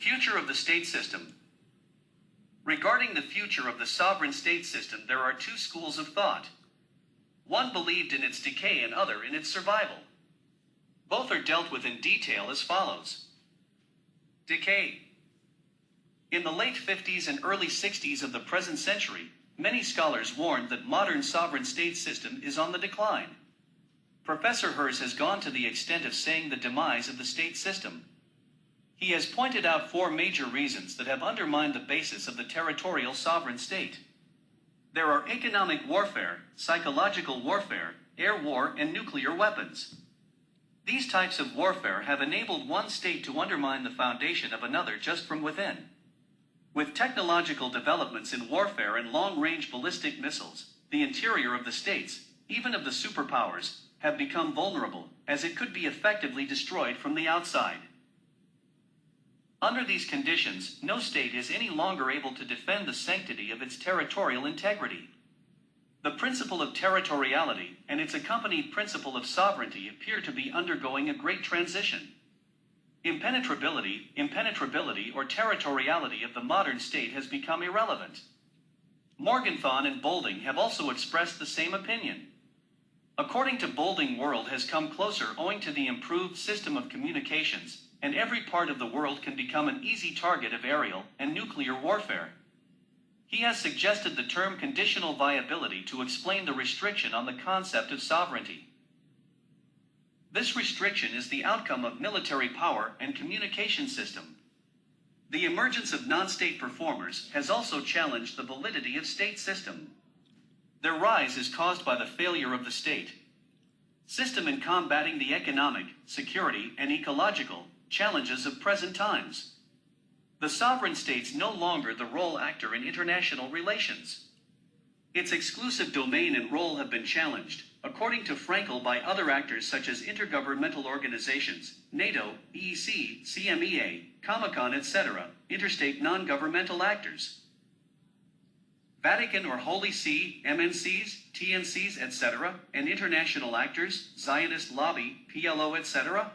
Future of the state system. Regarding the future of the sovereign state system, there are two schools of thought. One believed in its decay and other in its survival. Both are dealt with in detail as follows. Decay. In the late 50s and early 60s of the present century, many scholars warned that modern sovereign state system is on the decline. Professor Herz has gone to the extent of saying the demise of the state system. He has pointed out four major reasons that have undermined the basis of the territorial sovereign state. There are economic warfare, psychological warfare, air war, and nuclear weapons. These types of warfare have enabled one state to undermine the foundation of another just from within. With technological developments in warfare and long-range ballistic missiles, the interior of the states, even of the superpowers, have become vulnerable, as it could be effectively destroyed from the outside. Under these conditions, no state is any longer able to defend the sanctity of its territorial integrity. The principle of territoriality and its accompanied principle of sovereignty appear to be undergoing a great transition. Impenetrability or territoriality of the modern state has become irrelevant. Morgenthau and Bolding have also expressed the same opinion. According to Bolding, world has come closer owing to the improved system of communications, and every part of the world can become an easy target of aerial and nuclear warfare. He has suggested the term conditional viability to explain the restriction on the concept of sovereignty. This restriction is the outcome of military power and communication system. The emergence of non-state performers has also challenged the validity of state system. Their rise is caused by the failure of the state system in combating the economic, security, and ecological challenges of present times. The sovereign state's no longer the role actor in international relations. Its exclusive domain and role have been challenged, according to Frankel, by other actors such as intergovernmental organizations, NATO, EEC, CMEA, Comecon, etc., interstate non-governmental actors. Vatican or Holy See, MNCs, TNCs, etc., and international actors, Zionist lobby, PLO, etc.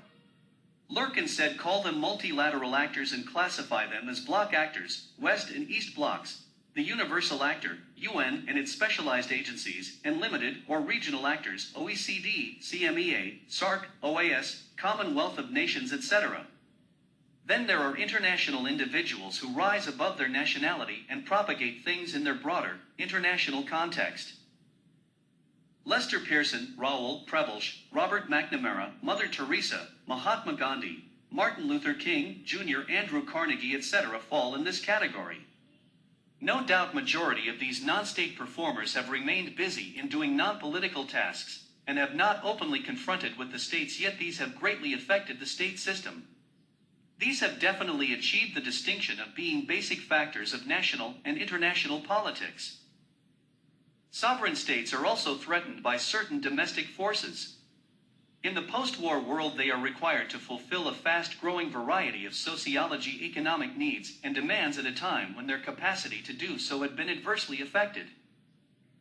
Lurkin said call them multilateral actors and classify them as bloc actors, West and East blocs, the universal actor, UN and its specialized agencies, and limited or regional actors, OECD, CMEA, SARC, OAS, Commonwealth of Nations, etc. Then there are international individuals who rise above their nationality and propagate things in their broader, international context. Lester Pearson, Raoul Prevelsh, Robert McNamara, Mother Teresa, Mahatma Gandhi, Martin Luther King, Jr., Andrew Carnegie, etc. fall in this category. No doubt majority of these non-state performers have remained busy in doing non-political tasks, and have not openly confronted with the states, yet these have greatly affected the state system. These have definitely achieved the distinction of being basic factors of national and international politics. Sovereign states are also threatened by certain domestic forces. In the post-war world, they are required to fulfill a fast-growing variety of sociology-economic needs and demands at a time when their capacity to do so had been adversely affected.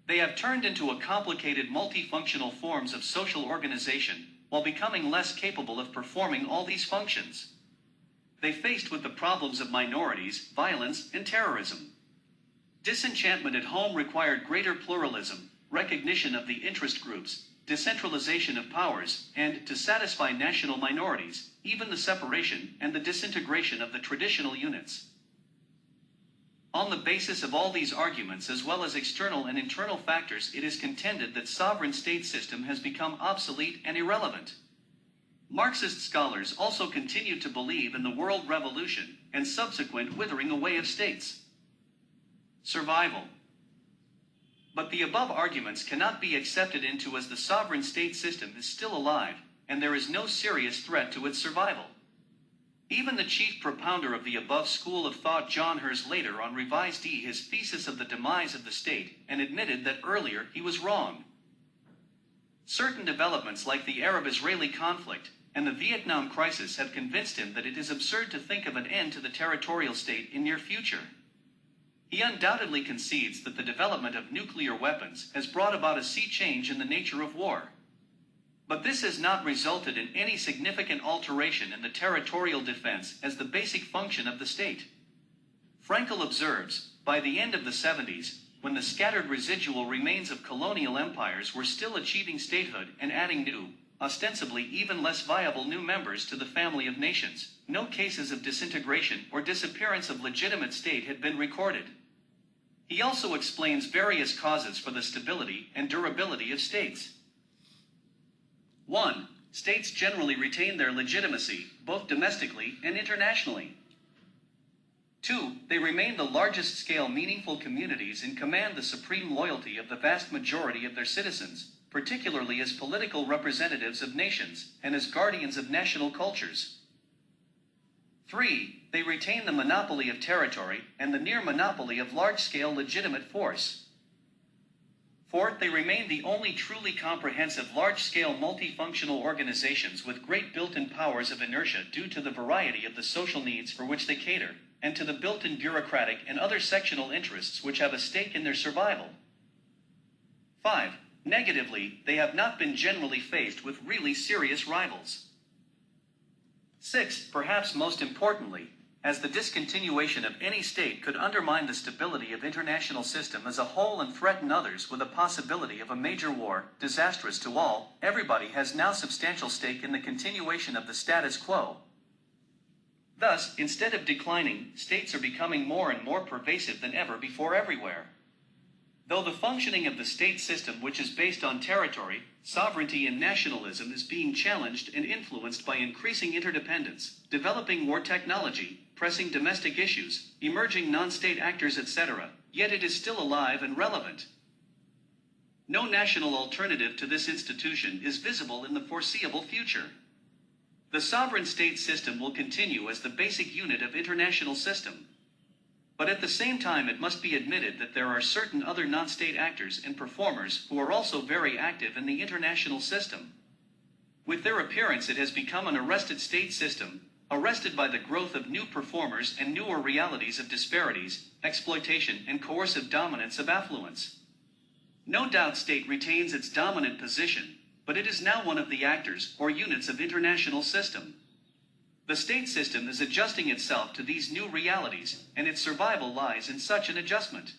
They have turned into a complicated multifunctional forms of social organization, while becoming less capable of performing all these functions. They faced with the problems of minorities, violence, and terrorism. Disenchantment at home required greater pluralism, recognition of the interest groups, decentralization of powers, and, to satisfy national minorities, even the separation and the disintegration of the traditional units. On the basis of all these arguments, as well as external and internal factors, it is contended that sovereign state system has become obsolete and irrelevant. Marxist scholars also continue to believe in the world revolution and subsequent withering away of states. Survival. But the above arguments cannot be accepted into as the sovereign state system is still alive, and there is no serious threat to its survival. Even the chief propounder of the above school of thought, John Herz, later on revised his thesis of the demise of the state, and admitted that earlier he was wrong. Certain developments like the Arab-Israeli conflict and the Vietnam crisis have convinced him that it is absurd to think of an end to the territorial state in near future. He undoubtedly concedes that the development of nuclear weapons has brought about a sea change in the nature of war. But this has not resulted in any significant alteration in the territorial defense as the basic function of the state. Frankel observes, by the end of the 70s, when the scattered residual remains of colonial empires were still achieving statehood and adding new, ostensibly even less viable new members to the family of nations, no cases of disintegration or disappearance of legitimate state had been recorded. He also explains various causes for the stability and durability of states. 1. States generally retain their legitimacy, both domestically and internationally. 2. They remain the largest scale meaningful communities and command the supreme loyalty of the vast majority of their citizens, particularly as political representatives of nations and as guardians of national cultures. 3. They retain the monopoly of territory and the near monopoly of large-scale legitimate force. 4. They remain the only truly comprehensive large-scale multifunctional organizations with great built-in powers of inertia due to the variety of the social needs for which they cater, and to the built-in bureaucratic and other sectional interests which have a stake in their survival. 5. Negatively, they have not been generally faced with really serious rivals. 6. Perhaps most importantly, as the discontinuation of any state could undermine the stability of international system as a whole and threaten others with a possibility of a major war, disastrous to all, everybody has now substantial stake in the continuation of the status quo. Thus, instead of declining, states are becoming more and more pervasive than ever before everywhere. Though the functioning of the state system, which is based on territory, sovereignty and nationalism, is being challenged and influenced by increasing interdependence, developing war technology, pressing domestic issues, emerging non-state actors, etc., yet it is still alive and relevant. No national alternative to this institution is visible in the foreseeable future. The sovereign state system will continue as the basic unit of international system. But at the same time, it must be admitted that there are certain other non-state actors and performers who are also very active in the international system. With their appearance, it has become an arrested state system, arrested by the growth of new performers and newer realities of disparities, exploitation, and coercive dominance of affluence. No doubt state retains its dominant position, but it is now one of the actors or units of international system. The state system is adjusting itself to these new realities, and its survival lies in such an adjustment.